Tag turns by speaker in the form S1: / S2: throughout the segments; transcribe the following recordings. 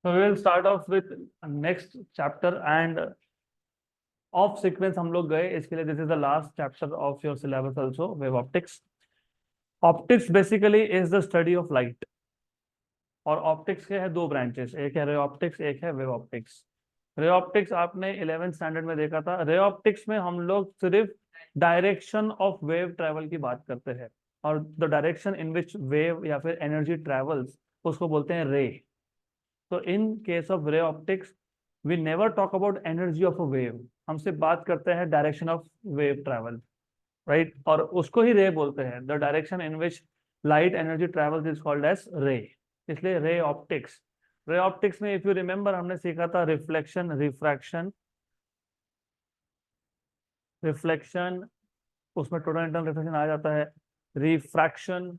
S1: So we will start off with next chapter and of sequence हम लोग गए इसके लिए. This is the last chapter of your syllabus also, wave optics. Optics basically is the study of light. और optics के हैं दो branches, एक है रे ऑप्टिक्स, एक है वेव ऑप्टिक्स. रे ऑप्टिक्स आपने 11th स्टैंडर्ड में देखा था. रे ऑप्टिक्स में हम लोग सिर्फ डायरेक्शन ऑफ वेव ट्रेवल की बात करते हैं, और the direction in which wave या फिर एनर्जी ट्रेवल्स उसको बोलते हैं रे. तो in case of ray optics we never talk about energy of a wave. हम सिर्फ बात करते हैं direction of wave travel, right. और उसको ही रे बोलते हैं. The direction in which light energy travels is called as ray. इसलिए रे ऑप्टिक्स. रे ऑप्टिक्स में इफ यू रिमेंबर हमने सीखा था रिफ्लेक्शन, रिफ्रैक्शन, रिफ्लेक्शन, उसमें टोटल इंटरनल रिफ्लेक्शन आ जाता है, refraction,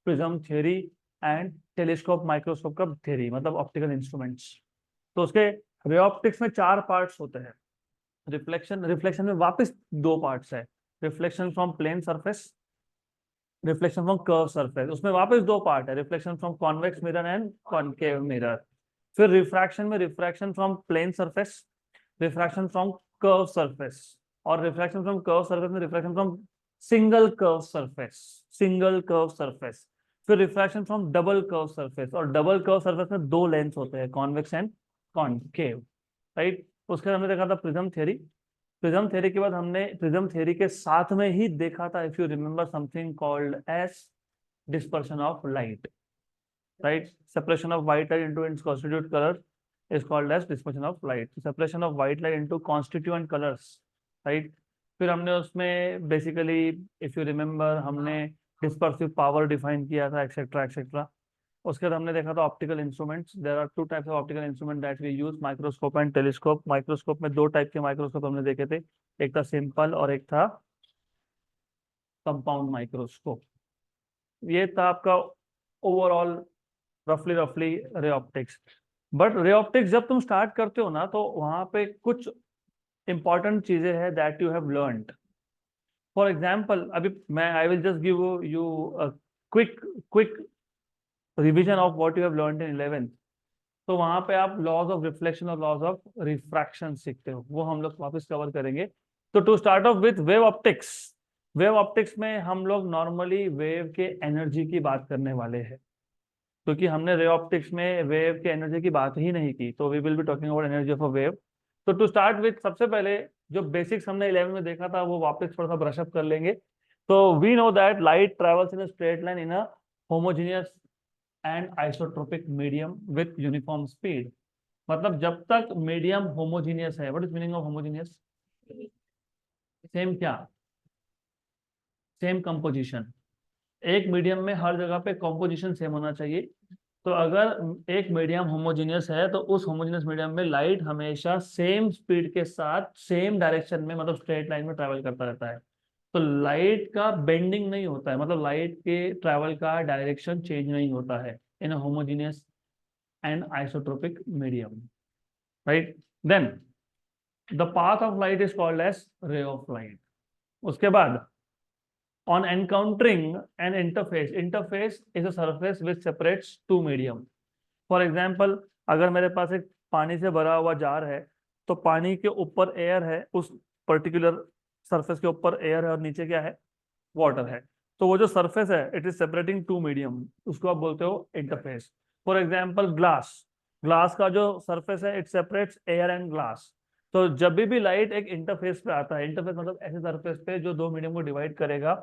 S1: prism theory and telescope microscope का थ्योरी, मतलब ऑप्टिकल इंस्ट्रूमेंट्स. तो उसके रे ऑप्टिक्स में चार पार्ट्स होते हैं. रिफ्लेक्शन, रिफ्लेक्शन में वापस दो पार्ट्स है. Reflection from plane surface, reflection from curve surface, उसमें वापस दो पार्ट है. Reflection from convex mirror and concave mirror. फिर रिफ्रैक्शन में refraction from plane surface, refraction from curve surface, और रिफ्रैक्शन फ्रॉम कर्व सरफेस में refraction from single curve surface, single curve surface. फिर refraction from double curve surface, और double curve surface में दो lens होते हैं, कॉन्वेक्स एंड कॉनकेव, राइट. उसके बाद हमने देखा था प्रिज्म थ्योरी. प्रिज्म थ्योरी के बाद हमने प्रिज्म थ्योरी के साथ में ही देखा था, if you remember, something called as dispersion of light, right. Separation of white light into its constitute colour is called as dispersion of light. Separation of white light into constituent colors, right. फिर हमने उसमें basically if you remember हमने dispersive power define किया था, etcetera etcetera. उसके बाद हमने देखा था optical instruments. There are two types of optical instrument that we use, microscope and telescope. Microscope में दो टाइप के माइक्रोस्कोप हमने देखे थे, एक था सिंपल और एक था कंपाउंड माइक्रोस्कोप. ये था आपका ओवरऑल रफली रफली ray optics. But ray optics जब तुम स्टार्ट करते हो ना, तो वहां पे कुछ इंपॉर्टेंट चीजें हैं that you have learned. For example अभी मैं I will just give you quick quick revision of what you have learned in 11th. तो वहां पे आप लॉज ऑफ रिफ्लेक्शन और लॉज ऑफ रिफ्रैक्शन सीखते हो, वो हम लोग वापस कवर करेंगे. तो to start off with wave optics. Wave optics में हम लोग नॉर्मली वेव के एनर्जी की बात करने वाले हैं, क्योंकि हमने रे ऑप्टिक्स में वेव के एनर्जी की बात ही नहीं की. तो we will be talking about energy of a wave. तो टू स्टार्ट विथ सबसे पहले जो बेसिक्स हमने 11 में देखा था वो वापस थोड़ा सा ब्रशअप कर लेंगे. तो we know that light travels in a straight line in a homogeneous and isotropic medium with uniform speed. मतलब जब तक मीडियम होमोजीनियस है. What is meaning of homogeneous? Same क्या? Same composition. एक मीडियम में हर जगह पे कंपोजिशन सेम होना चाहिए. तो अगर एक मीडियम होमोजेनियस है तो उस होमोजेनियस मीडियम में लाइट हमेशा सेम स्पीड के साथ सेम डायरेक्शन में, मतलब स्ट्रेट लाइन में ट्रैवल करता रहता है. तो लाइट का बेंडिंग नहीं होता है, मतलब लाइट के ट्रैवल का डायरेक्शन चेंज नहीं होता है in homogeneous and isotropic medium, right. Then the path of light is called as ray of light. उसके बाद on encountering an interface, interface is a surface which separates two medium. For example, अगर मेरे पास एक पानी से भरा हुआ jar है, तो पानी के ऊपर एयर है, उस पर्टिकुलर सरफेस के ऊपर एयर है और नीचे क्या है? वाटर है. तो वो जो सरफेस है it is separating two medium, उसको आप बोलते हो interface. For example glass. Glass का जो सरफेस है it separates air and glass. तो जब भी लाइट एक इंटरफेस पे आता है, इंटरफेस मतलब ऐसे सरफेस पे जो दो मीडियम को डिवाइड करेगा,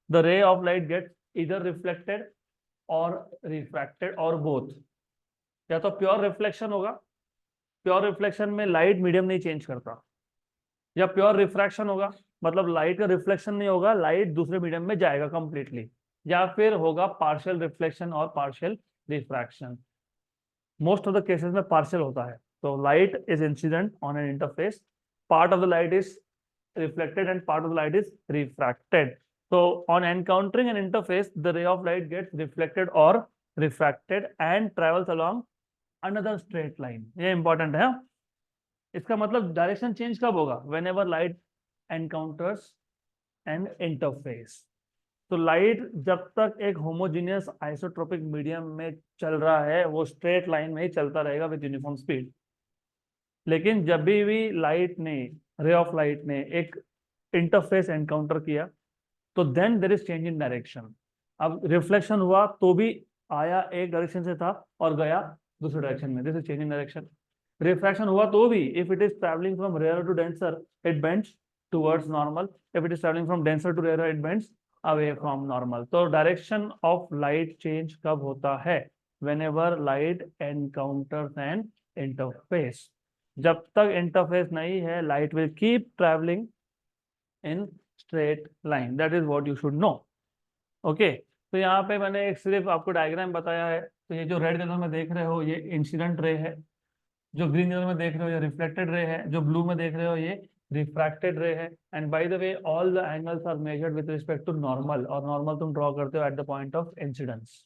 S1: the ray of light gets इधर रिफ्लेक्टेड और रिफ्रैक्टेड और बोथ. या तो प्योर रिफ्लेक्शन होगा, प्योर रिफ्लेक्शन में लाइट मीडियम नहीं चेंज करता. या प्योर रिफ्रैक्शन होगा, मतलब लाइट का रिफ्लेक्शन नहीं होगा, लाइट दूसरे मीडियम में जाएगा कंप्लीटली. या फिर होगा पार्शियल रिफ्लेक्शन और partial refraction. Most of the cases में पार्शियल होता है. तो light is incident on an interface, part of the light is reflected and part of the light is refracted. So on encountering an interface, the ray of light gets reflected or refracted and travels along another straight line. ये important है. इसका मतलब direction change कब होगा? Whenever light encounters an interface. तो light जब तक एक होमोजीनियस आइसोट्रोपिक मीडियम में चल रहा है वो स्ट्रेट लाइन में ही चलता रहेगा विद यूनिफॉर्म स्पीड। लेकिन जब भी लाइट ने रे ऑफ लाइट ने एक इंटरफेस एनकाउंटर किया तो then there is change in direction. अब रिफ्लेक्शन हुआ तो भी आया एक डायरेक्शन से था और गया दूसरे डायरेक्शन में, this is change in direction. Refraction हुआ तो भी if it is travelling from rarer to denser it bends towards normal, if it is travelling from denser to rarer it bends away from normal. तो direction of light change कब होता है? whenever light encounters an interface। जब तक interface नहीं है light will keep travelling in straight line, that is what you should know. Okay, तो यहाँ पे मैंने एक सिर्फ आपको डायग्राम बताया है। तो ये जो रेड कलर में देख रहे हो ये इंसिडेंट रे है, जो ग्रीन कलर में देख रहे हो ये रिफ्लेक्टेड रे है, जो ब्लू में देख रहे हो ये रिफ्रैक्टेड रे है। And by the way all the angles are measured with respect to normal, और नॉर्मल तुम ड्रॉ करते हो at the point of incidence.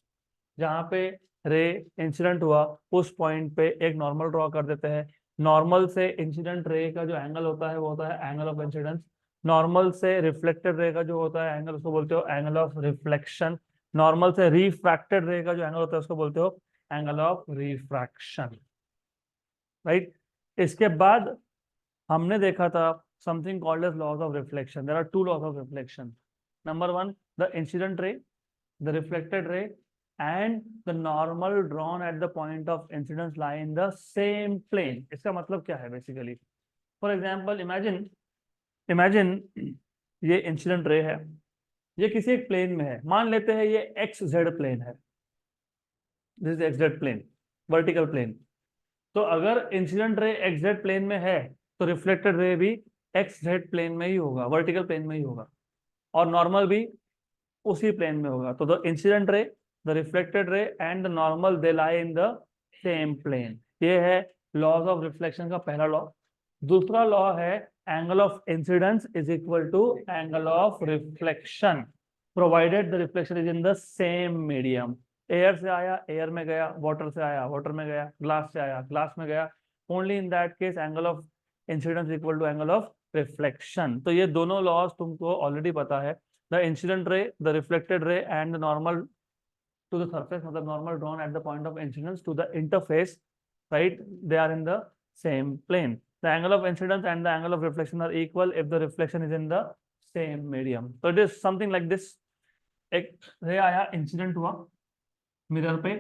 S1: जहाँ पे रे इंसिडेंट हुआ उस पॉइंट पे एक नॉर्मल ड्रॉ कर देते हैं। नॉर्मल से इंसिडेंट रे का जो एंगल होता है वो होता है एंगल ऑफ इंसिडेंस। नॉर्मल से रिफ्लेक्टेड रे का जो होता है एंगल उसको बोलते हो एंगल ऑफ रिफ्लेक्शन। नॉर्मल से रिफ्रैक्टेड रे का जो एंगल होता है उसको बोलते हो एंगल ऑफ रिफ्रैक्शन, राइट। इसके बाद हमने देखा था something called as laws of reflection. There are two laws of reflection. Number one, the incident ray, the reflected ray and the normal drawn at the point of incidence lie in the same plane। इसका मतलब क्या है basically? For example imagine ये incident ray है, ये किसी एक plane में है, मान लेते हैं ये एक्स जेड प्लेन है, this is X Z plane, vertical plane. तो अगर incident ray x Z plane में है तो रिफ्लेक्टेड रे भी एक्स जेड प्लेन में ही होगा, वर्टिकल प्लेन में ही होगा, और नॉर्मल भी उसी प्लेन में होगा। तो the incident ray, the reflected ray and the normal they lie in the same plane. ये है लॉज ऑफ रिफ्लेक्शन का पहला लॉ। दूसरा लॉ है angle of incidence is equal to angle of reflection provided the reflection is in the same medium. Air से आया air में गया, वाटर से आया वाटर में गया, ग्लास से आया ग्लास में गया, only in that case angle of incidence equal to angle of reflection. तो ये दोनों लॉज तुमको ऑलरेडी पता है। The incident ray, the reflected ray and the normal to the surface, or the normal drawn at the point of incidence to the interface, right? They are in the same plane. The angle of incidence and the angle of reflection are equal if the reflection is in the same medium. So it is something like this. एक रे आया, incident हुआ mirror पे,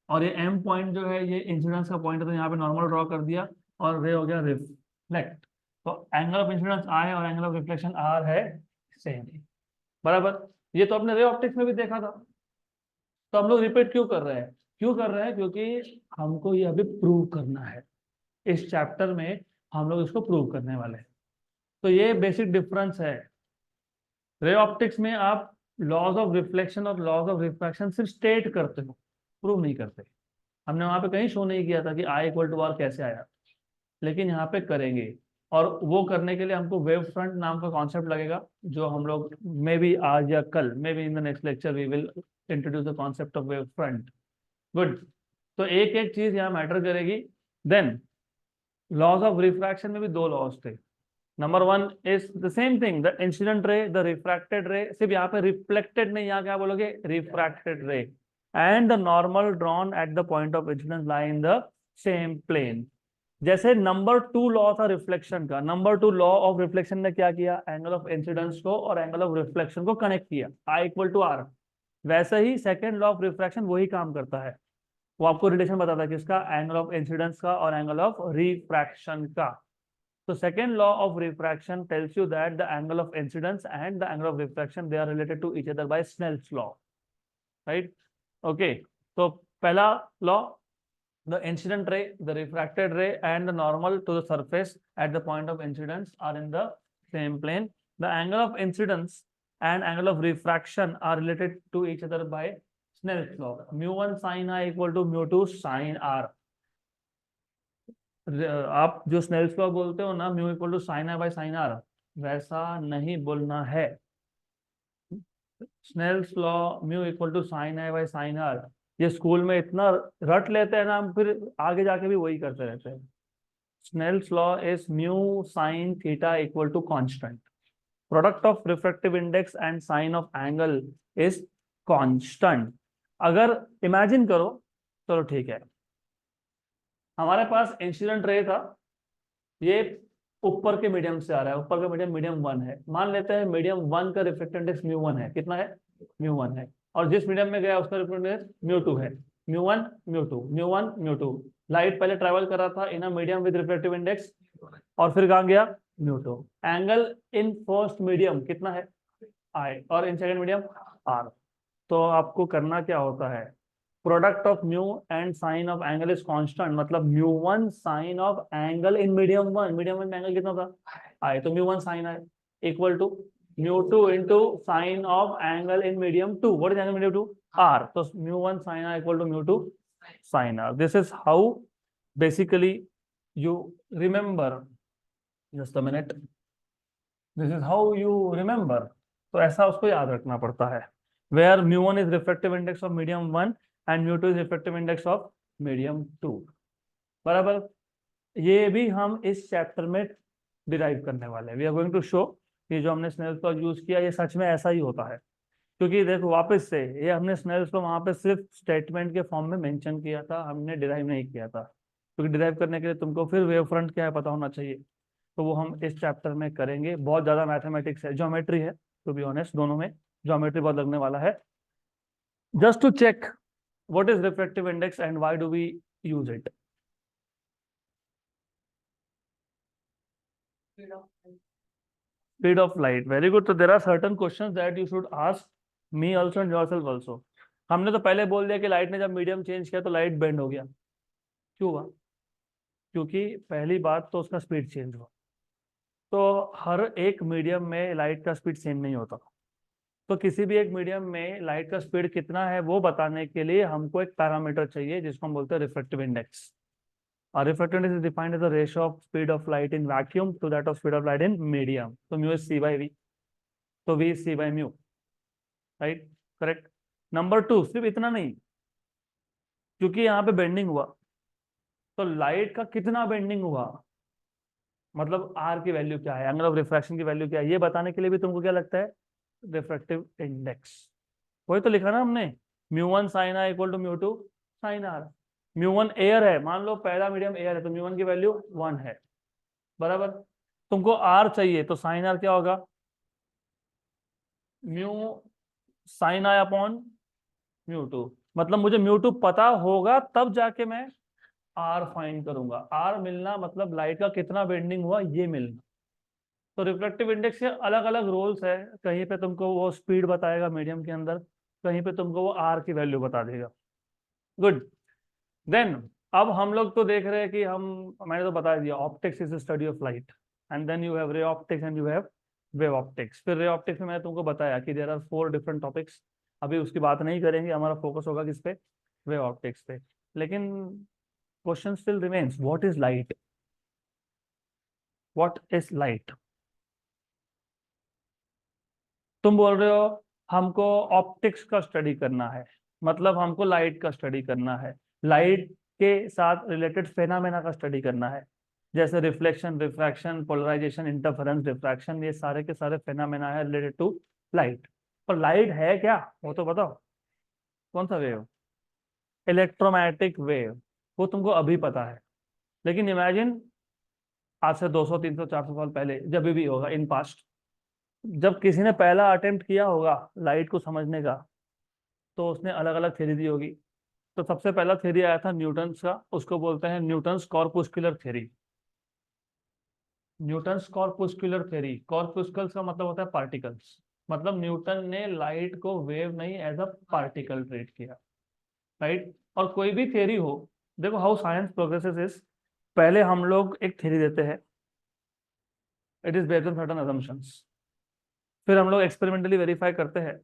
S1: और ये M point जो है ये इंसिडेंस का पॉइंट है, तो यहाँ पे नॉर्मल ड्रॉ कर दिया और रे हो गया रिफ्लेक्ट। तो एंगल ऑफ इंसिडेंस आई और एंगल ऑफ रिफ्लेक्शन आर है सेम, बराबर। ये तो अपने रे ऑप्टिक्स में भी देखा था। तो हम लोग रिपीट क्यों कर रहे हैं? क्यों कर रहे हैं? क्योंकि हमको ये अभी प्रूव करना है, इस चैप्टर में हम लोग इसको प्रूव करने वाले हैं। तो ये बेसिक डिफरेंस है। रे ऑप्टिक्स में आप लॉज ऑफ रिफ्लेक्शन और लॉज ऑफ रिफ्रैक्शन सिर्फ स्टेट करते हो, प्रूव नहीं करते। हमने वहां पे कहीं शो नहीं किया था कि आई इक्वल टू आर कैसे आया, लेकिन यहाँ पे करेंगे। और वो करने के लिए हमको वेव फ्रंट नाम का कॉन्सेप्ट लगेगा, जो हम लोग मे बी आज या कल, may be in the next lecture we will introduce the concept of wave front. Good. तो एक एक चीज यहाँ मैटर करेगी। देन लॉज ऑफ रिफ्रैक्शन में भी दो लॉज थे। Number one is the same thing, the incident ray, the refracted रे। सिर्फ यहाँ पे रिफ्लेक्टेड नहीं, यहाँ क्या बोलोगे? Refracted ray. And the normal drawn at the point of incidence lie in the same plane. जैसे नंबर टू लॉ था रिफ्लेक्शन का, number two law of reflection ने क्या किया? एंगल ऑफ इंसिडेंस को और एंगल ऑफ रिफ्लेक्शन को connect किया, आई इक्वल टू आर। वैसे ही सेकेंड लॉ ऑफ रिफ्रैक्शन वही काम करता है। वो आपको रिलेशन बताता है किसका? एंगल ऑफ इंसिडेंस का और एंगल ऑफ रिफ्रैक्शन का। तो second law of refraction tells you that the angle of incidence and the angle of refraction they are related to each other by Snell's law, right? Okay, तो पहला law, the incident ray, the refracted ray and the normal to the surface at the point of incidence are in the same plane. The angle of incidence and angle of refraction are related to each other by Snell's law. mu1 sin I equal to mu2 sin R। आप जो Snell's law बोलते हो ना, mu equal to sine i by sine r, वैसा नहीं बोलना है। Snell's law mu equal to sine i by sine r, ये स्कूल में इतना रट लेते हैं ना, हम फिर आगे जाके भी वही करते रहते हैं। Snell's law is mu sine theta equal to constant, product of refractive index and sine of angle is constant. अगर इमेजिन करो, चलो ठीक है, हमारे पास इंसिडेंट रे था, ये ऊपर के मीडियम से आ रहा है, ऊपर का मीडियम मीडियम 1 है, मान लेते हैं मीडियम 1 का रिफ्लेक्टेड इंडेक्स म्यू 1 है, कितना है, म्यू 1 है, और जिस मीडियम में गया उसका रिफ्लेक्टेड इंडेक्स म्यू 2 है, mu 1 mu 2 mu 1 mu 2। Light पहले ट्रेवल कर रहा था in a medium with reflective index, और फिर कहाँ गया, mu 2। Angle in first medium कितना है, आई, और इन सेकंड मीडियम आर। तो आपको करना क्या होता है, product of mu and sine of angle is constant, मतलब mu 1 sine of angle in medium 1, medium 1 में एंगल कितना था, आई, तो mu 1 sine i equal to mu 2 into sine of angle in medium 2, what is angle medium 2, r, तो mu 1 sine i equal to mu 2 sine r. This is how basically you remember, just a minute, this is how you remember, तो ऐसा उसको याद रखना पड़ता है, where mu1 is refractive index of medium 1 and mu2 is refractive index of medium 2, बराबर। ये भी हम इस चैप्टर में डिराइव करने वाले हैं, we are going to show कि जो हमने स्नेल्स लॉ यूज किया ये सच में ऐसा ही होता है, क्योंकि देखो वापस से ये हमने स्नेल्स लॉ वहां पे सिर्फ स्टेटमेंट के फॉर्म में मेंशन किया था, हमने डिराइव नहीं किया था, क्योंकि डिराइव करने के लिए तुमको फिर वेव फ्रंट क्या है पता होना चाहिए, तो वो हम इस चैप्टर में करेंगे। बहुत ज्यादा मैथमेटिक्स है, ज्योमेट्री है, टू बी ऑनेस्ट दोनों में ज्योमेट्री बहुत लगने वाला है। Just to check what is refractive index and why do we use it. Speed of light, very good. तो there are certain questions that you should ask me also and yourself also. हमने तो पहले बोल दिया कि light ने जब medium change किया तो लाइट बेंड हो गया, क्यों हुआ, क्योंकि पहली बात तो उसका स्पीड चेंज हुआ, तो हर एक मीडियम में लाइट का स्पीड सेम नहीं होता, तो किसी भी एक मीडियम में लाइट का स्पीड कितना है वो बताने के लिए हमको एक पैरामीटर चाहिए जिसको हम बोलते हैं रिफ्रैक्टिव इंडेक्स। और refractive index is defined as the ratio of speed of light in vacuum to that of speed of light in medium, तो mu is c by v, तो v is c by mu, right, correct. Number 2, सिर्फ इतना नहीं, क्योंकि यहाँ पे bending हुआ, तो लाइट का कितना बेंडिंग हुआ, मतलब आर की वैल्यू क्या है, एंगल ऑफ रिफ्रैक्शन की वैल्यू क्या है, ये बताने के लिए भी तुमको क्या लगता है, रिफ्रैक्टिव इंडेक्स। वही तो लिखा ना हमने, mu 1 sine r equal to mu 2 sine r. Mu 1 air है, मान लो पहला मीडियम एयर है, तो म्यू 1 की वैल्यू 1 है, बराबर। तुमको आर चाहिए तो साइन आर क्या होगा, म्यू साइन आई अपॉन म्यू 2, मतलब मुझे म्यू 2 पता होगा तब जाके मैं आर फाइंड करूंगा। आर मिलना मतलब लाइट का कितना बेंडिंग हुआ ये मिलना। तो रिफ्लेक्टिव इंडेक्स के अलग अलग रोल्स है, कहीं पे तुमको वो स्पीड बताएगा मीडियम के अंदर, कहीं पे तुमको वो आर की वैल्यू बता देगा। गुड, देन अब हम लोग तो देख रहे हैं कि हम, मैंने तो बता दिया optics is study of light, and then you have ray optics and you have wave optics. फिर रे ऑप्टिक्स में मैंने तुमको बताया कि देयर आर 4 डिफरेंट टॉपिक्स, अभी उसकी बात नहीं करेंगे, हमारा फोकस होगा किस पे, वेव ऑप्टिक्स पे। लेकिन question still remains, what is light, what is light. तुम बोल रहे हो हमको ऑप्टिक्स का स्टडी करना है, मतलब हमको लाइट का स्टडी करना है, लाइट के साथ रिलेटेड फेनामेना का स्टडी करना है, जैसे reflection, refraction, polarisation, interference, diffraction, ये सारे के सारे फेनामेना है रिलेटेड टू लाइट। और लाइट है क्या वो तो बताओ, कौन सा वेव, इलेक्ट्रोमैग्नेटिक वेव, वो तुमको अभी पता है, लेकिन इमेजिन आज से 200 300 400 साल पहले जब भी होगा इन पास्ट, जब किसी ने पहला अटेम्प्ट किया होगा लाइट को समझने का, तो उसने अलग अलग थ्योरी दी होगी। तो सबसे पहला थ्योरी आया था न्यूटन्स का, उसको बोलते हैं न्यूटन्स कॉर्पुस्कुलर थ्योरी। न्यूटन्स कॉर्पुस्कुलर थ्योरी, कॉर्पुस्कल्स का मतलब होता है पार्टिकल्स, मतलब न्यूटन ने लाइट को वेव नहीं एज अ पार्टिकल ट्रीट किया, राइट। और कोई भी थ्योरी हो, देखो हाउ साइंस प्रोग्रेसेस इज, पहले हम लोग एक थ्योरी देते हैं, it is based on certain assumptions, फिर हम लोग एक्सपेरिमेंटली वेरीफाई करते हैं,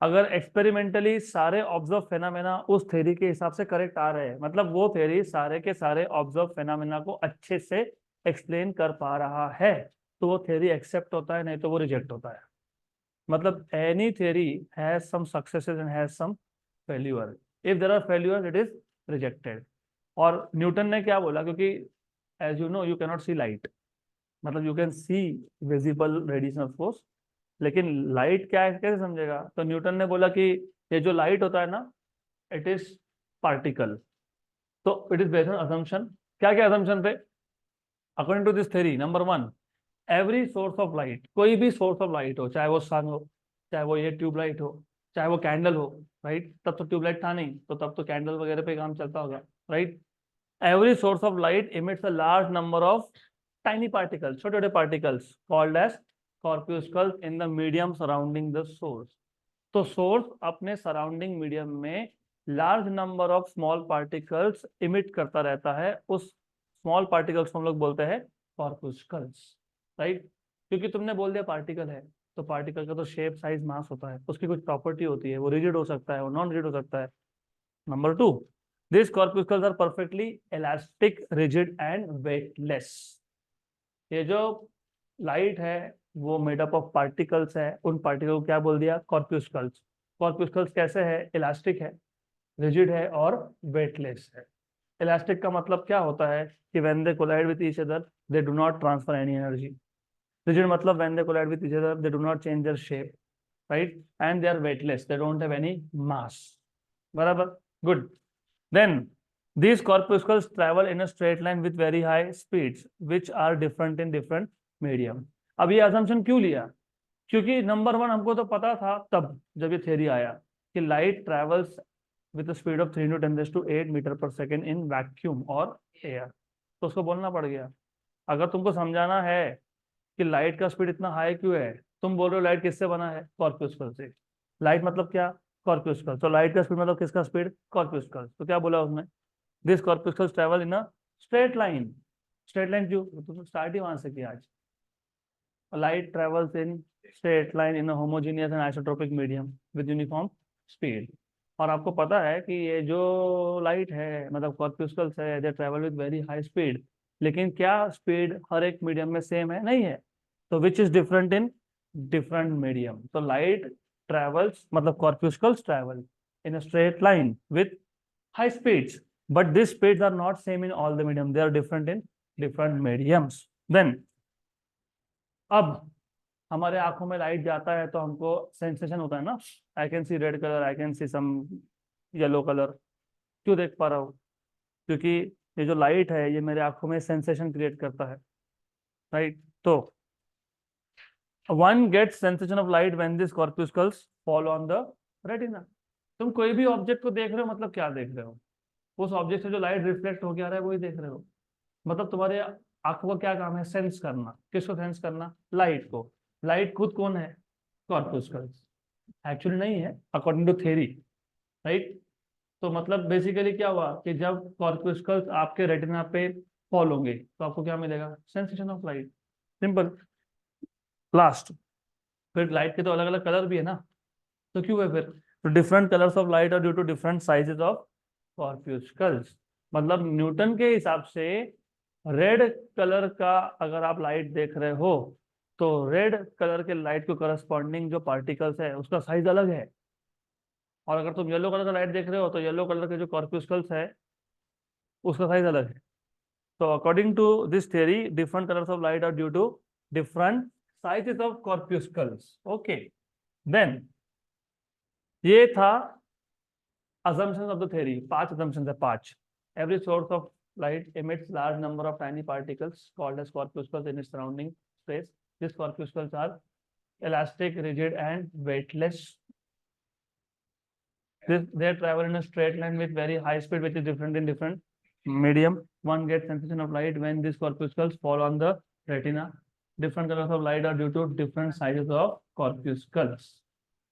S1: अगर एक्सपेरिमेंटली सारे ऑब्जर्व फेनामेना उस थ्योरी के हिसाब से करेक्ट आ रहे हैं, मतलब वो थ्योरी सारे के सारे ऑब्जर्व फेनामेना को अच्छे से एक्सप्लेन कर पा रहा है, तो वो थ्योरी एक्सेप्ट होता है, नहीं तो वो रिजेक्ट होता है। मतलब any theory has some successes and has some failure, if there are failure it is rejected. और न्यूटन ने क्या बोला, क्योंकि as you know you cannot see light, मतलब you can see visible radiation of course, लेकिन light क्या है कैसे समझेगा? तो न्यूटन ने बोला कि ये जो लाइट होता है ना, इट इज पार्टिकल। तो it is based on assumption. क्या क्या असम्पशन थे? According to this theory, number one, every source of light, कोई भी सोर्स ऑफ लाइट हो, चाहे वो सन हो, चाहे वो ये ट्यूबलाइट हो, चाहे वो कैंडल हो, राइट? तब तो ट्यूबलाइट था नहीं, तो तब तो कैंडल वगैरह पे काम चलता होगा, right? Every source of light emits a large number of tiny particles, छोटे छोटे particles called as corpuscles in the medium surrounding the source। तो सोर्स अपने सराउंडिंग मीडियम में large number of small particles emit करता रहता है। उस small particles को हम लोग बोलते हैं कॉर्पुस्कल्स, राइट? क्योंकि तुमने बोल दिया पार्टिकल है, तो पार्टिकल का तो शेप साइज मास होता है, उसकी कुछ प्रॉपर्टी होती है, वो रिजिड हो सकता है, वो नॉन रिजिड हो सकता है। Number two, these corpuscles are perfectly elastic, rigid and weightless। ये जो लाइट है वो मेड अप ऑफ पार्टिकल्स है, उन पार्टिकल को क्या बोल दिया? कॉर्प्यूस्कल्स। कॉर्प्यूस्कल्स कैसे है? इलास्टिक है, रिजिड है और वेटलेस है। इलास्टिक का मतलब क्या होता है कि when they collide with each other they do not transfer any energy. Rigid मतलब when they collide with each other they do not change their shape, right? And they are weightless, they don't have any mass. बराबर, good. Then these corpuscles travel in a straight line with very high speeds, which are different in different medium। अब ये assumption क्यों लिया? क्योंकि number one हमको तो पता था तब जब ये थ्योरी आया कि light travels with speed of 3 × 10⁸ metre per second in vacuum और एयर। तो उसको बोलना पड़ गया। अगर तुमको समझाना है कि लाइट का स्पीड इतना हाई क्यों है, तुम बोल रहे हो लाइट किससे बना है? कॉर्प्यूस्कल से। लाइट मतलब क्या? कॉर्प्यूस्कल। तो लाइट का स्पीड मतलब किसका स्पीड? कॉर्प्यूस्कल। तो क्या बोला उसने? This corpuscles travel in a straight line. Straight line क्यों? तुमने स्टार्ट ही वहां से किया आज। Light travels in straight line in a homogeneous and isotropic medium with uniform speed. और आपको पता है कि ये जो लाइट है, मतलब कॉर्प्यूस्कल्स है, they travel with very high speed. लेकिन क्या स्पीड हर एक मीडियम में सेम है? नहीं है। तो which is different in different medium. तो लाइट ट्रेवल्स, मतलब corpuscles travel in a straight line with high speeds, but these speeds are not same in all the medium, they are different in different mediums। Then अब हमारे आंखों में light जाता है तो हमको सेंसेशन होता है ना, I can see red colour, I can see some yellow colour. क्यों देख पा रहा हूँ? क्योंकि ये जो लाइट है ये मेरे आंखों में सेंसेशन क्रिएट करता है, राइट? तो one gets sensation of light when these corpuscles fall on the retina। तुम कोई भी ऑब्जेक्ट को देख रहे हो, मतलब क्या देख रहे हो? उस ऑब्जेक्ट से जो लाइट रिफ्लेक्ट हो गया है वही देख रहे हो। मतलब तुम्हारे आंखों का क्या काम है? सेंस करना। किसको सेंस करना? लाइट को। लाइट खुद कौन है? कॉर्पस्कल्स। एक्चुअली नहीं है, अकॉर्डिंग टू थ्योरी, राइट? तो मतलब बेसिकली क्या हुआ कि जब कॉर्पस्कल्स आपके रेटिना पे फॉल होंगे तो आपको क्या मिलेगा? Sensation of light. Simple. Last, फिर लाइट के तो अलग अलग कलर भी है ना, तो क्यों है फिर? तो different colours of light are due to different sizes of corpuscles. मतलब न्यूटन के हिसाब से रेड कलर का अगर आप लाइट देख रहे हो तो रेड कलर के लाइट को करस्पॉन्डिंग जो पार्टिकल्स है उसका साइज अलग है। और अगर तुम येलो कलर का लाइट देख रहे हो तो येलो कलर के जो कॉर्प्यूस्कल्स है उसका साइज अलग है। तो according to this theory different colours of light are due to different sizes of corpuscles. Okay, then ये था assumptions of the theory। 5 assumptions है, 5। every source of light emits large number of tiny particles called as corpuscles in its surrounding space। these corpuscles are elastic, rigid and weightless। they travel in a straight line with very high speed, which is different in different medium। one gets sensation of light when these corpuscles fall on the retina। different colors of light are due to different sizes of corpuscles।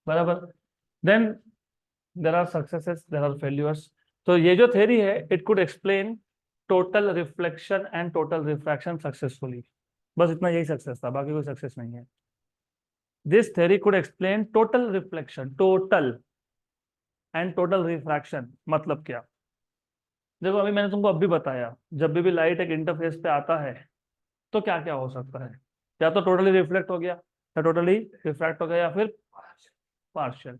S1: बराबर। then there are successes, there are failures। तो ये जो theory है it could explain total reflection and total refraction successfully. बस इतना यही success था, बाकी कोई सक्सेस नहीं है। This theory could explain total reflection, total and total refraction. मतलब क्या? देखो अभी मैंने तुमको अभी बताया, जब भी लाइट एक इंटरफेस पे आता है तो क्या क्या हो सकता है? या तो टोटली रिफ्लेक्ट हो गया, या टोटली रिफ्रैक्ट हो गया, या फिर पार्शियल।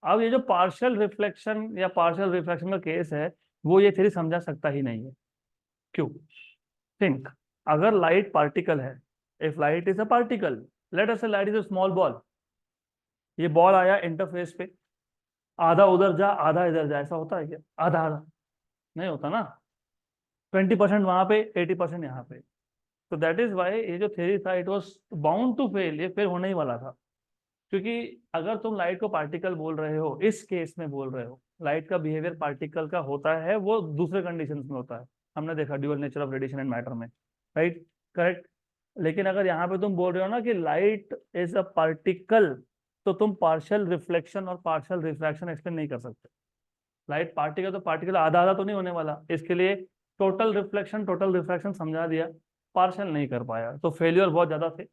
S1: अब ये जो पार्शियल रिफ्लेक्शन या पार्शियल रिफ्रैक्शन का केस है वो ये थ्योरी समझा सकता ही नहीं है। क्यों? थिंक, अगर लाइट पार्टिकल है, if light is a particle, let us say light is a small ball, ये बॉल आया इंटरफेस पे, आधा उधर जा आधा इधर जा, ऐसा होता है क्या? आधा आधा नहीं होता ना, 20% वहां पे 80% यहाँ पे। तो दैट इज वाई ये जो थ्योरी था it was bound to fail, ये फेल होने ही वाला था। क्योंकि अगर तुम लाइट को पार्टिकल बोल रहे हो, इस केस में बोल रहे हो, लाइट का बिहेवियर पार्टिकल का होता है, वो दूसरे कंडीशंस में होता है, हमने देखा dual nature of radiation and matter में, राइट, करेक्ट। लेकिन अगर यहाँ पे तुम बोल रहे हो ना कि लाइट इज अ पार्टिकल, तो तुम पार्शियल रिफ्लेक्शन और पार्शियल रिफ्रैक्शन एक्सप्लेन नहीं कर सकते। लाइट पार्टिकल तो पार्टिकल आधा आधा तो नहीं होने वाला, इसके लिए टोटल रिफ्लेक्शन टोटल रिफ्रैक्शन समझा दिया, पार्शियल नहीं कर पाया, तो फेल्यूर बहुत ज्यादा थे,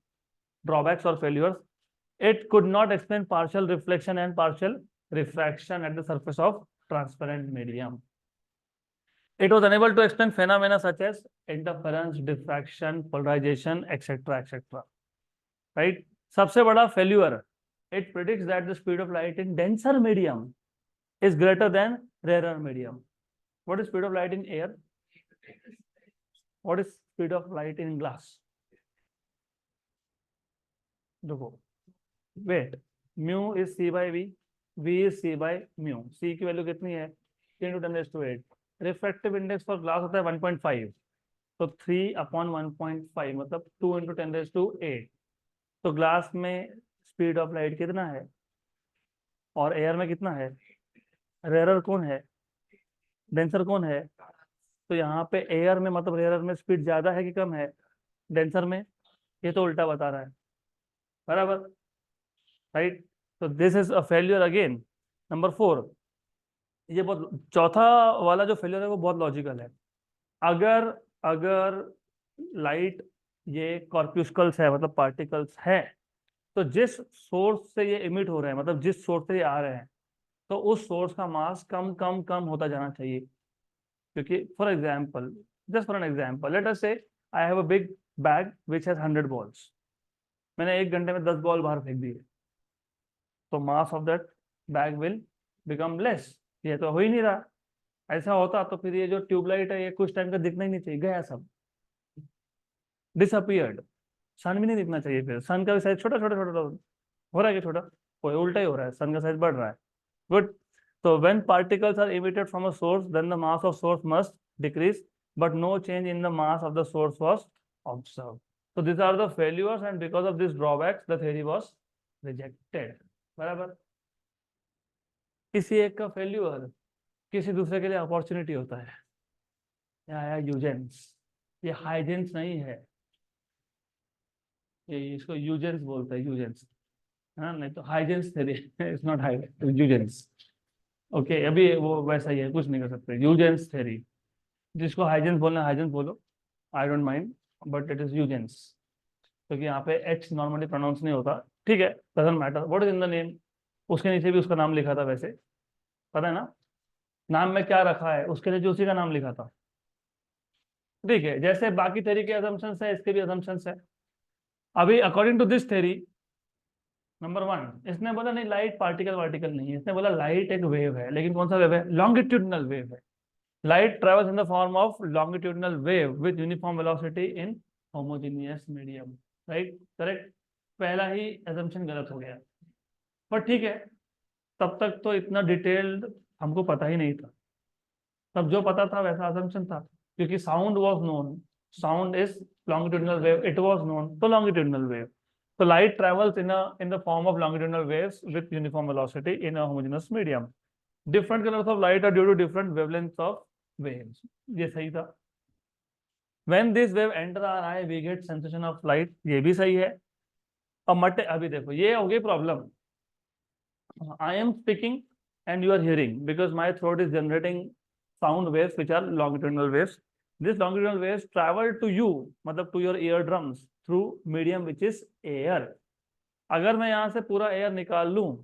S1: ड्रॉबैक्स और failures. It could not explain partial reflection and partial refraction at the surface of transparent medium. It was unable to explain phenomena such as interference, diffraction, polarization, etc., etc. Right? सबसे बड़ा failure. It predicts that the speed of light in denser medium is greater than rarer medium. What is speed of light in air? What is speed of light in glass? देखो, wait, mu is c by v, v is c by mu, c की value कितनी है 10⁻⁸। Refractive index for glass होता है 1.5, तो 3/1.5 मतलब 2 × 10⁸। तो glass में स्पीड ऑफ लाइट कितना है और एयर में कितना है? रेयर कौन है, डेंसर कौन है? तो यहाँ पे एयर में मतलब रेयर में स्पीड ज्यादा है कि कम है? डेंसर में। ये तो उल्टा बता रहा है, बराबर, राइट। तो this is a failure again. Number 4, ये बहुत, चौथा वाला जो फेल्यूर है वो बहुत लॉजिकल है। अगर अगर लाइट ये कॉर्प्यूस्कल्स है मतलब पार्टिकल्स है, तो जिस सोर्स से ये इमिट हो रहे हैं मतलब जिस सोर्स से ये आ रहे हैं, तो उस सोर्स का मास कम कम कम होता जाना चाहिए। क्योंकि for example, just for an example, let us say I have a big bag which has 100 balls, मैंने 1 घंटे में 10 बॉल बाहर फेंक दिए, तो mass of that bag will become less. ये तो हो ही नहीं रहा। ऐसा होता तो फिर ये जो ट्यूबलाइट है ये कुछ टाइम का दिखना ही नहीं चाहिए, गया सब, डिसअपियर्ड। सन भी नहीं दिखना चाहिए, फिर सन का भी साइज छोटा छोटा छोटा हो रहा है कि छोटा, कोई उल्टा ही हो रहा है, सन का साइज बढ़ रहा है। गुड। तो when particles are emitted from a source then the mass of source must decrease, but no change in the mass of the source was observed. So these are the failures and because of this drawbacks the theory was rejected। बराबर। किसी एक का failure किसी दूसरे के लिए opportunity होता है। यहाँ आया यूजेंस, ये हाइजेंस नहीं है, ये इसको यूजेंस बोलते हैं, यूजेंस, हाँ, नहीं तो Huygens theory it's not Huygens. Okay, अभी वो वैसा ही है, कुछ नहीं कर सकते, यूजेंस थ्योरी। जिसको हाइजेंस बोलना हाइजेंस बोलो, I don't mind, but it is Huygens, क्योंकि यहाँ पे एच नॉर्मली प्रोनाउंस नहीं होता, ठीक है, doesn't matter what is in the name. उसके नीचे भी उसका नाम लिखा था वैसे, पता है ना, नाम में क्या रखा है उसके नीचे उसी का नाम लिखा था, ठीक है। जैसे बाकी थ्योरी के असम्पशंस है, इसके भी असम्पशंस है। अभी according to this theory, number 1, इसने बोला नहीं लाइट पार्टिकल वार्टिकल नहीं है, इसने बोला लाइट एक वेव है, लेकिन कौन सा वेव है? लॉन्गिट्यूडनल वेव है। Light travels in the form of longitudinal wave with uniform velocity in homogeneous medium, right, correct. पहला ही असम्पशन गलत हो गया, पर ठीक है, तब तक तो इतना डिटेल्ड हमको पता ही नहीं था, तब जो पता था वैसा असम्पशन था, क्योंकि sound was known, sound is longitudinal wave, it was known, so longitudinal wave, so light travels in the form of longitudinal waves with uniform velocity in a homogeneous medium, different colors of light are due to different wavelengths of waves, ये सही था। when this wave enter our eye we get sensation of light, ये भी सही है। अब मटे, अभी देखो ये हो गई problem, I am speaking and you are hearing because my throat is generating sound waves which are longitudinal waves. These longitudinal waves travel to you, मतलब to your eardrums through medium which is air. अगर मैं यहाँ से पूरा air निकाल लूं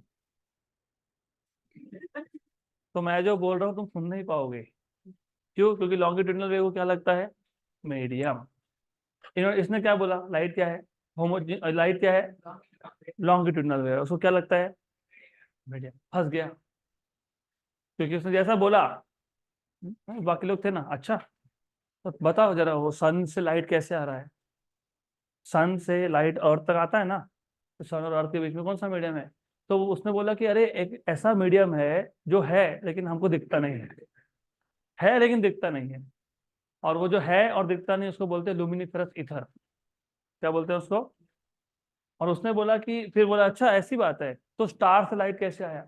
S1: तो मैं जो बोल रहा हूँ तुम सुन नहीं पाओगे। क्यों? क्योंकि लॉन्गिट्यूडनल वेव को क्या लगता है? मीडियम। इसने क्या बोला? लाइट क्या है? लाइट क्या है? Longitudinal wave. उसको क्या लगता है? मीडियम। फंस गया, क्योंकि उसने जैसा बोला, बाकी लोग थे ना, अच्छा तो बताओ जरा वो सन से लाइट कैसे आ रहा है? सन से लाइट अर्थ तक आता है ना, तो सन और अर्थ के बीच में कौन सा मीडियम है? तो उसने बोला कि अरे एक ऐसा मीडियम है जो है लेकिन हमको दिखता नहीं है लेकिन दिखता नहीं है। और वो जो है और दिखता नहीं उसको बोलते हैं लुमिनिफेरस ईथर। क्या बोलते हैं उसको? और उसने बोला कि फिर बोला अच्छा ऐसी बात है, तो स्टार से लाइट कैसे आया?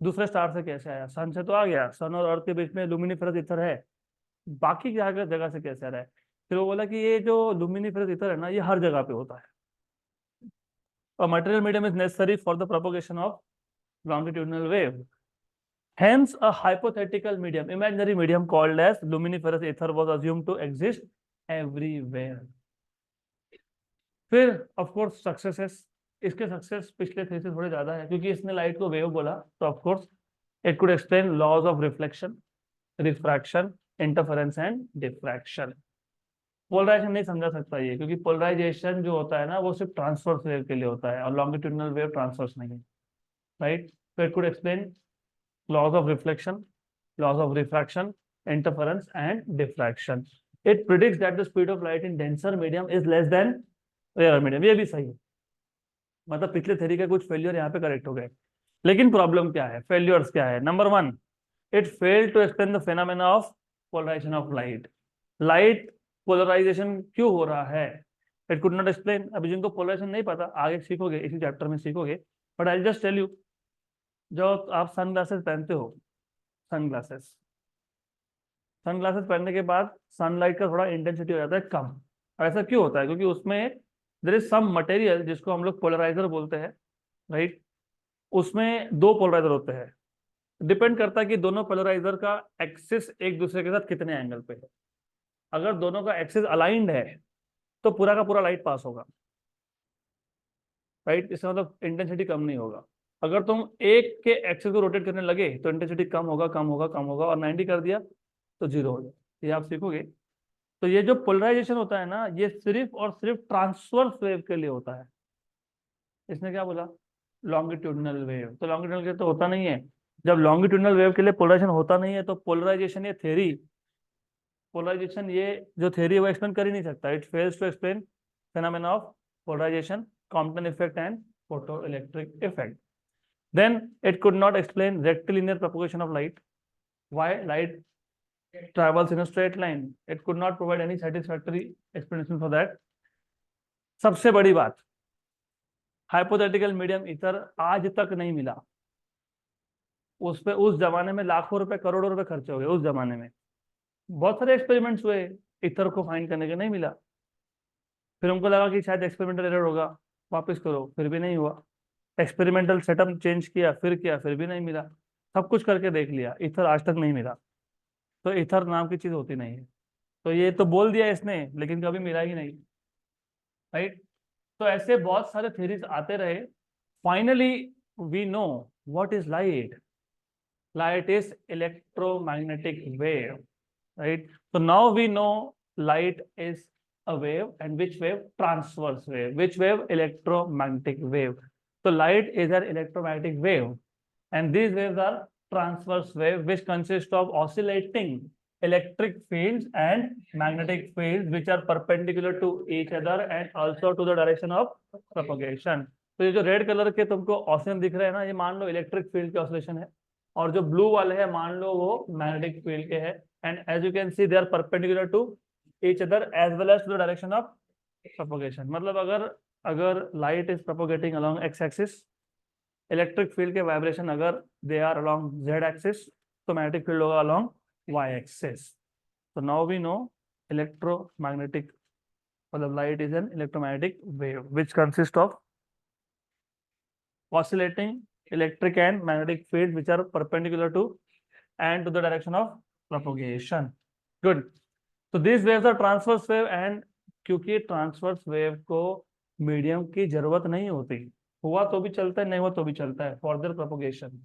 S1: दूसरे स्टार से कैसे आया? सन से तो आ गया, सन और अर्थ के बीच में लुमिनिफेरस ईथर है, बाकी जगह जगह से कैसे आ रहा है? फिर वो बोला कि ये जो लुमिनिफेरस ईथर है ना, ये हर जगह पे होता है। A material medium is necessary for the propagation of longitudinal wave. Hence, a hypothetical medium, imaginary medium called as luminiferous ether was assumed to exist everywhere. फिर ऑफ कोर्स सक्सेसेस, इसके सक्सेस पिछले थे से थोड़े ज्यादा है क्योंकि इसने लाइट को वेव बोला, तो of course it could explain laws of reflection, refraction, interference and diffraction. Polarisation नहीं समझा सकता ये, क्योंकि पोलराइजेशन जो होता है ना वो सिर्फ ट्रांसवर्स वेव के लिए होता है और लॉन्गिट्यूडिनल वेव ट्रांसवर्स नहीं है, राइट? तो it could explain laws of reflection, laws of refraction, interference and diffraction. It predicts that the speed of light in denser medium is less than rarer medium. ये भी सही है, मतलब पिछले theory के कुछ फेलियर यहाँ पे करेक्ट हो गए। लेकिन प्रॉब्लम क्या है, फेलियर्स क्या है? Number one, it failed to explain the phenomena of polarisation of light. Light polarisation क्यों हो रहा है, इट कुड नॉट एक्सप्लेन। अभी जिनको पोलराइजेशन नहीं पता आगे सीखोगे, इसी चैप्टर में सीखोगे, but I just tell you, जो आप सनग्लासेस पहनते हो, सनग्लासेस सनग्लासेस पहनने के बाद सनलाइट का थोड़ा इंटेंसिटी हो जाता है कम। और ऐसा क्यों होता है? क्योंकि उसमें देयर इज सम मटेरियल जिसको हम लोग पोलराइजर बोलते हैं, राइट? उसमें दो पोलराइजर होते हैं, डिपेंड करता है कि दोनों पोलराइजर का एक्सिस एक दूसरे के साथ कितने एंगल पे है। अगर दोनों का एक्सिस अलाइंड है तो पूरा का पूरा लाइट पास होगा, राइट? इससे मतलब इंटेंसिटी कम नहीं होगा। अगर तुम एक के एक्सिस को रोटेट करने लगे तो इंटेंसिटी कम होगा, कम होगा, कम होगा, और 90 कर दिया तो जीरो हो जाए। ये आप सीखोगे। तो ये जो पोलराइजेशन होता है ना, ये सिर्फ और सिर्फ ट्रांसवर्स वेव के लिए होता है। इसने क्या बोला? Longitudinal wave. तो लॉन्गिट्यूडिनल के तो होता नहीं है। जब लॉन्गिट्यूडिनल वेव के लिए पोलराइजेशन होता नहीं है तो पोलराइजेशन ये थ्योरी, पोलराइजेशन ये जो थ्योरी है वो एक्सप्लेन कर ही नहीं सकता। It fails to explain phenomena of polarisation, Compton effect and photo electric effect. Then it could not explain rectilinear propagation of light. Why light travels in a straight line? It could not provide any satisfactory explanation for that. सबसे बड़ी बात, hypothetical medium ether आज तक नहीं मिला। उस पे उस जमाने में लाखों रुपए, करोड़ों रुपए खर्च हो गए। उस जमाने में बहुत सारे एक्सपेरिमेंट्स हुए ईथर को फाइंड करने के, नहीं मिला। फिर उनको लगा कि शायद एक्सपेरिमेंटल एरर होगा, वापस करो, फिर भी नहीं हुआ। एक्सपेरिमेंटल सेटअप चेंज किया, फिर भी नहीं मिला। सब कुछ करके देख लिया, ईथर आज तक नहीं मिला। तो ईथर नाम की चीज होती नहीं है। तो ये तो बोल दिया इसने, लेकिन कभी मिला ही नहीं, राइट? तो ऐसे बहुत सारे थ्योरीज आते रहे। Finally we know what is light. Light is electromagnetic wave, right? So now we know light is a wave, and which wave? Transverse wave. Which wave? Electromagnetic wave. So light is an electromagnetic wave, and these waves are transverse wave, which consist of oscillating electric fields and magnetic fields which are perpendicular to each other and also to the direction of propagation. तो ये जो red colour के तुमको oscillation दिख रहे हैं ना, ये मान लो इलेक्ट्रिक फील्ड के ऑसिलेशन है, और जो ब्लू वाले है मान लो वो मैग्नेटिक फील्ड के है। And as you can see they are perpendicular to each other as well as to the direction of propagation. मतलब अगर light is propagating along x axis, electric field के वाइब्रेशन अगर they are along z axis, तो magnetic field होगा along y axis. So now we know electromagnetic, मतलब light is an electromagnetic wave which consists of oscillating electric and magnetic fields which are perpendicular to and to the direction of propagation. Good. So these waves are transverse wave, and क्योंकि transverse wave को medium की जरूरत नहीं होती, हुआ तो भी चलता है, नहीं हुआ तो भी चलता है, for their propagation.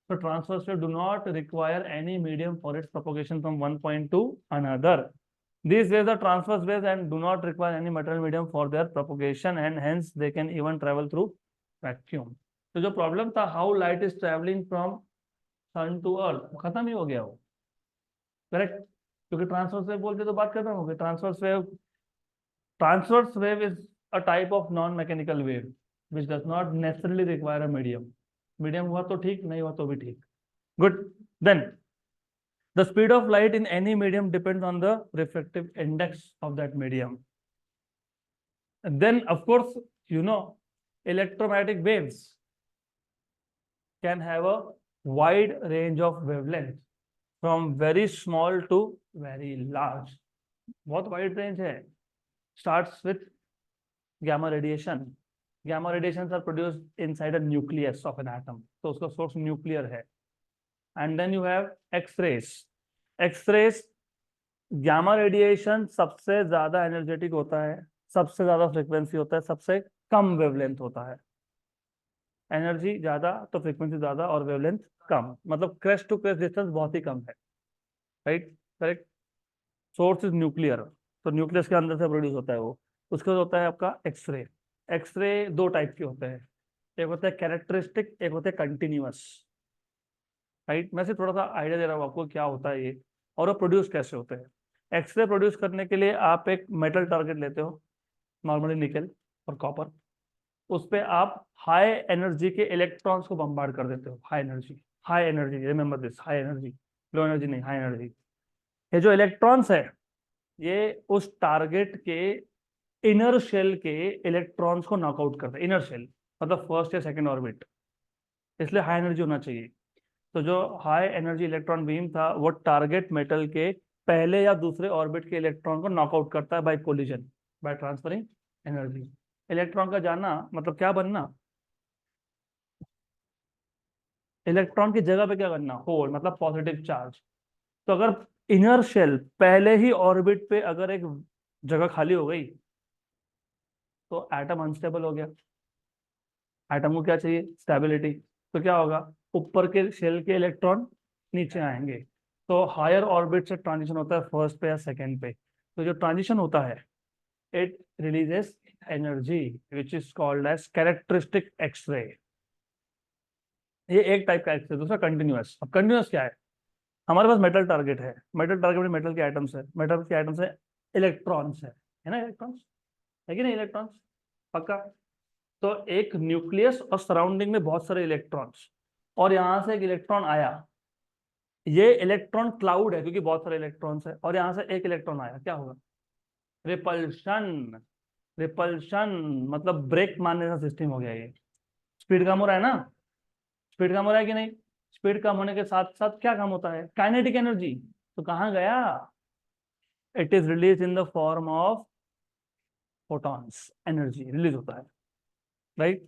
S1: So transverse wave do not require any medium for its propagation from one point to another. These waves are transverse waves and do not require any material medium for their propagation, and hence they can even travel through vacuum. तो जो problem था how light is traveling from sun to earth, खत्म ही हो गया वो, correct? क्योंकि transverse wave बोलते तो बात खत्म हो गई। Transverse wave Transverse wave is a type of non-mechanical wave which does not necessarily require a medium. Medium हुआ तो ठीक, नहीं हुआ तो भी ठीक. Good. Then the speed of light in any medium depends on the refractive index of that medium. And then, of course, electromagnetic waves can have a wide range of wavelengths from very small to very large. बहुत wide range है. Starts with gamma radiation. Gamma radiations are produced inside a nucleus of an atom. तो उसका source nuclear है. And then you have X-rays. X-rays, gamma radiation सबसे ज्यादा energetic होता है, सबसे ज्यादा फ्रीक्वेंसी होता है, सबसे कम वेवलेंथ होता है. एनर्जी ज्यादा तो फ्रीक्वेंसी ज्यादा और वेवलेंथ कम, मतलब क्रेस्ट टू क्रेस्ट डिस्टेंस बहुत ही कम है. Right, correct. Source is nuclear, तो न्यूक्लियस के अंदर से प्रोड्यूस होता है वो. उसके बाद होता है आपका एक्सरे. एक्सरे दो टाइप के होते हैं, एक होता है कैरेक्टरिस्टिक, एक होता है कंटिन्यूअस. राइट, मैं सिर्फ थोड़ा सा आइडिया दे रहा हूँ आपको क्या होता है ये और वो प्रोड्यूस कैसे होते हैं. एक्सरे प्रोड्यूस करने के लिए आप एक मेटल टारगेट लेते हो, नॉर्मली निकल और कॉपर. उस पे आप हाई एनर्जी के इलेक्ट्रॉन्स को बम्बार्ड कर देते हो. High energy, remember this, high energy, low energy नहीं, हाई एनर्जी. ये जो इलेक्ट्रॉन्स है ये उस टारगेट के इनर शेल के इलेक्ट्रॉन्स को नॉकआउट करते हैं. इनर शेल मतलब फर्स्ट या सेकंड ऑर्बिट, इसलिए हाई एनर्जी होना चाहिए. तो जो हाई एनर्जी इलेक्ट्रॉन बीम था वो टारगेट मेटल के पहले या दूसरे ऑर्बिट के इलेक्ट्रॉन को नॉकआउट करता है by collision, by transferring energy. Electron का जाना मतलब क्या बनना, इलेक्ट्रॉन की जगह पे क्या करना, होल, मतलब पॉजिटिव चार्ज. तो अगर इनर शेल पहले ही ऑर्बिट पे अगर एक जगह खाली हो गई तो एटम अनस्टेबल हो गया. एटम को क्या चाहिए, स्टेबिलिटी. तो क्या होगा, ऊपर के शेल के इलेक्ट्रॉन नीचे आएंगे. तो हायर ऑर्बिट से ट्रांजिशन होता है फर्स्ट पे या सेकंड पे. तो जो ट्रांजिशन होता है it releases energy which is called as characteristic X ray. ये एक टाइप का एक्सरे. दूसरा कंटिन्यूअस. अब कंटिन्यूअस क्या है, हमारे पास मेटल टारगेट है, मेटल टारगेट में मेटल के आइटम्स है, मेटल के आइटम्स है इलेक्ट्रॉन्स है ना, इलेक्ट्रॉन्स है कि नहीं, इलेक्ट्रॉन्स पक्का. तो एक न्यूक्लियस और सराउंडिंग में बहुत सारे इलेक्ट्रॉन्स, और यहां से एक इलेक्ट्रॉन आया, ये इलेक्ट्रॉन क्लाउड है क्योंकि बहुत सारे इलेक्ट्रॉन्स है, और यहां से एक इलेक्ट्रॉन आया, क्या होगा, रिपल्शन. रिपल्शन मतलब ब्रेक मारने का सिस्टम हो गया. ये स्पीड कम हो रहा है ना, स्पीड कम हो रहा है कि नहीं. स्पीड कम होने के साथ साथ क्या कम होता है, काइनेटिक एनर्जी. तो कहां गया, it is release in the form of photons. Energy release होता है. राइट,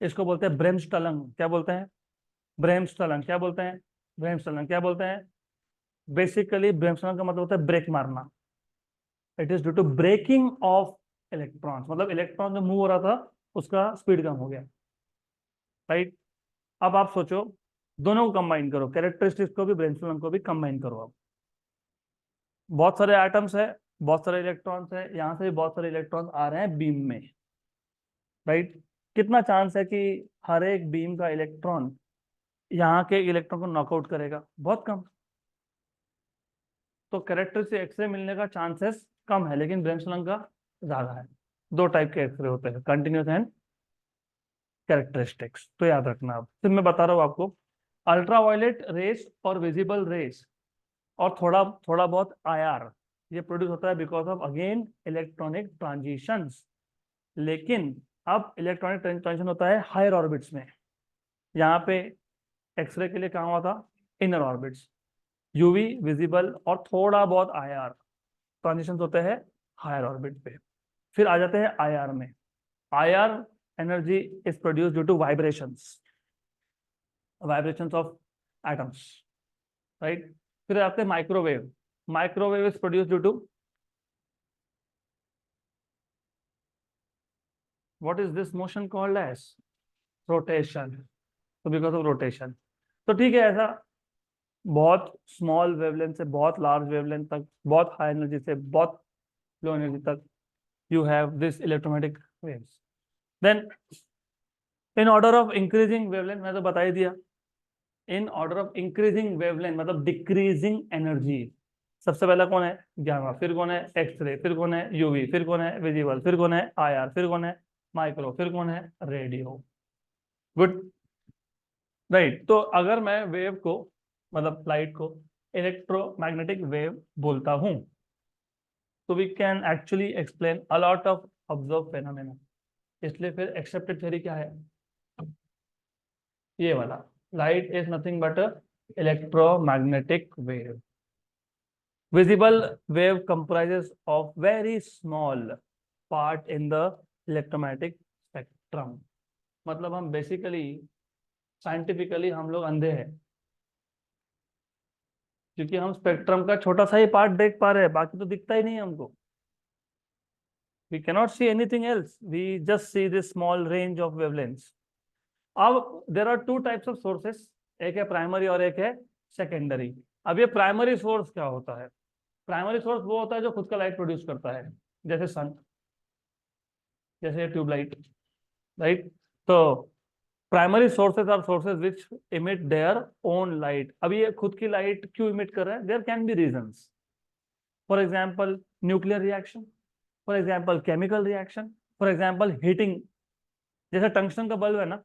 S1: इसको बोलते हैं ब्रेमस्टलन. क्या बोलते हैं, ब्रेमस्टलन. क्या बोलते हैं, ब्रेमस्टलन. क्या बोलते हैं, बेसिकली ब्रेमस्टलन का मतलब होता है ब्रेक मारना. It is due to braking of electrons, मतलब इलेक्ट्रॉन जो मूव हो रहा था उसका स्पीड कम हो गया. राइट, अब आप सोचो, दोनों को कंबाइन करो, कैरेक्टरिस्टिक्स को भी ब्रेमस्टलन को भी कंबाइन करो. अब बहुत सारे एटम्स है, बहुत सारे इलेक्ट्रॉन्स है, यहाँ से भी बहुत सारे इलेक्ट्रॉन्स आ रहे हैं बीम में. राइट, कितना चांस है कि हर एक बीम का इलेक्ट्रॉन यहाँ के इलेक्ट्रॉन को नॉकआउट करेगा, बहुत कम. तो कैरेक्टरिस्टिक एक्सरे मिलने का चांसेस कम है, लेकिन ब्रेमस्टलन का ज्यादा है. दो टाइप के एक्सरे होते हैं, कंटिन्यूस एंड कैरेक्टरिस्टिक्स. तो याद रखना. अब फिर मैं बता रहा हूँ आपको, अल्ट्रावायलेट रेस और विजिबल रेस और थोड़ा थोड़ा बहुत आईआर, ये प्रोड्यूस होता है because of again electronic transitions. लेकिन अब इलेक्ट्रॉनिक ट्रांजिशन होता है हायर ऑर्बिट्स में. यहाँ पे एक्सरे के लिए कहाँ हुआ था, इनर ऑर्बिट्स. यूवी, विजिबल और थोड़ा बहुत आईआर ट्रांजिशन होते हैं हायर ऑर्बिट पे. फिर आ जाते हैं आईआर में. IR energy is produce due to vibrations of atoms. Right, फिर आते हैं microwave. Microwave is produce due to, what is this motion called as, rotation. तो बिकॉज ऑफ रोटेशन. तो ठीक है, ऐसा बहुत स्मॉल वेवलेंथ से बहुत लार्ज वेवलेंथ तक, बहुत हाई एनर्जी से बहुत लो एनर्जी तक, you have this electromagnetic waves. Then in order of increasing wavelength, मैं तो बता ही दिया. in order of increasing wavelength मतलब decreasing energy. सबसे पहला कौन है गामा, फिर कौन है एक्सरे, फिर कौन है यूवी, फिर कौन है विजिबल, फिर कौन है आईआर, फिर कौन है माइक्रो, फिर कौन है रेडियो। Good, right. तो अगर मैं वेव को, मतलब लाइट को इलेक्ट्रोमैग्नेटिक वेव बोलता हूं, तो we can actually explain a lot of observe phenomena. इसलिए फिर एक्सेप्टेड थ्योरी क्या है, ये वाला, light is nothing but electromagnetic wave. Visible wave comprises of very small part in the electromagnetic spectrum। मतलब हम बेसिकली साइंटिफिकली हम लोग अंधे हैं, क्योंकि हम स्पेक्ट्रम का छोटा सा ही पार्ट देख पा रहे हैं, बाकी तो दिखता ही नहीं है हमको। We cannot see anything else, we just see this small range of wavelengths। अब there are two types of sources, एक है प्राइमरी और एक है सेकेंडरी। अब ये प्राइमरी सोर्स क्या होता है, प्राइमरी सोर्स वो होता है जो खुद का लाइट प्रोड्यूस करता है, जैसे सन, जैसे ट्यूबलाइट, राइट। तो primary sources are sources which emit their own light. अब ये खुद की लाइट क्यों इमिट कर रहा है, there can be reasons. For example nuclear reaction, for example chemical reaction, for example heating. जैसे टंगस्टन का बल्ब है ना,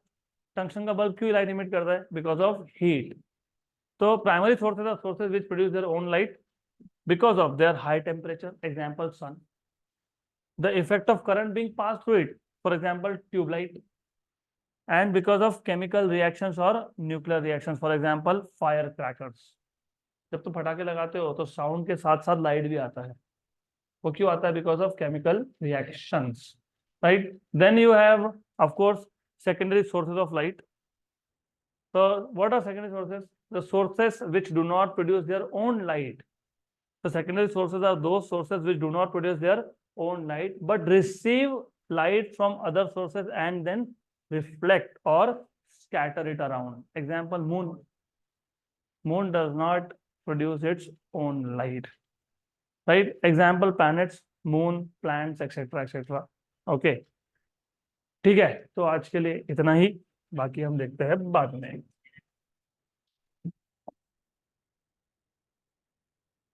S1: टंगस्टन का बल्ब क्यों लाइट इमिट करता है, बिकॉज ऑफ हीट। तो primary sources are sources which produce their own light because of their high temperature, example sun, the effect of current being passed through it, for example tube light, and because of chemical reactions or nuclear reactions, for example firecrackers। जब तुम पटाखे लगाते हो तो sound के साथ साथ light भी आता है, वो क्यों आता है, because of chemical reactions, right. Then you have of course secondary sources of light। so what are secondary sources, the sources which do not produce their own light। The secondary sources are those sources which do not produce their own light but receive light from other sources and then reflect or scatter it around। Example, moon। Moon does not produce its own light, right? Example, planets, moon, plants, etc etc। Okay, ठीक है, तो आज के लिए इतना ही, बाकी हम देखते हैं बाद में।